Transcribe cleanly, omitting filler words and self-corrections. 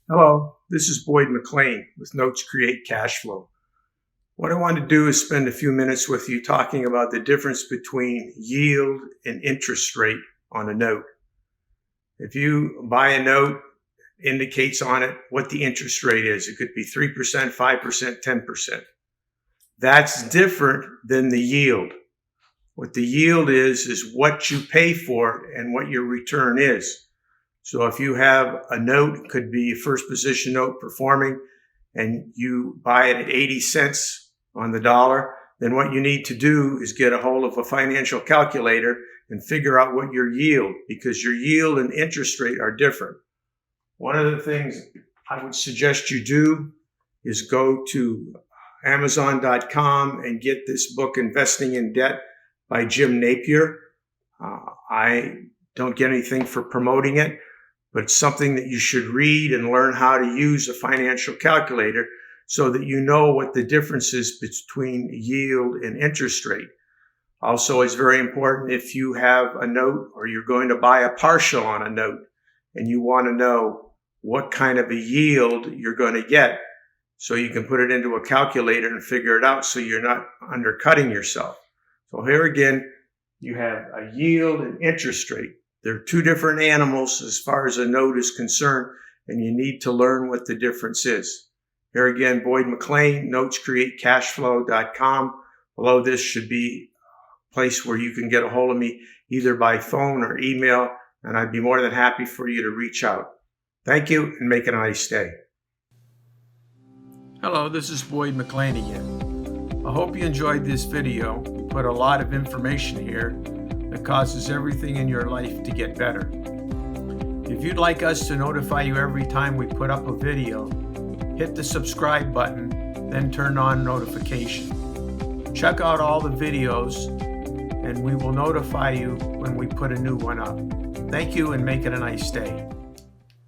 Hello, this is Boyd McLean with Notes Create Cash Flow. What I want to do is spend a few minutes with you talking about the difference between yield and interest rate on a note. If you buy a note, it indicates on it what the interest rate is. It could be 3%, 5%, 10%. That's different than the yield. What the yield is what you pay for it and what your return is. So if you have a note, it could be a first position note performing, and you buy it at 80 cents on the dollar, then what you need to do is get a hold of a financial calculator and figure out what your yield, because your yield and interest rate are different. One of the things I would suggest you do is go to Amazon.com and get this book, Investing in Debt by Jim Napier. I don't get anything for promoting it, but it's something that you should read and learn how to use a financial calculator so that you know what the difference is between yield and interest rate. Also, it's very important if you have a note or you're going to buy a partial on a note and you want to know what kind of a yield you're going to get, so you can put it into a calculator and figure it out so you're not undercutting yourself. So here again, you have a yield and interest rate. They're two different animals as far as a note is concerned, and you need to learn what the difference is. Here again, Boyd McLean, notescreatecashflow.com. Below this should be a place where you can get a hold of me either by phone or email, and I'd be more than happy for you to reach out. Thank you, and make it a nice day. Hello, this is Boyd McLean again. I hope you enjoyed this video. We put a lot of information here that causes everything in your life to get better. If you'd like us to notify you every time we put up a video, hit the subscribe button, then turn on notification. Check out all the videos and we will notify you when we put a new one up. Thank you, and make it a nice day.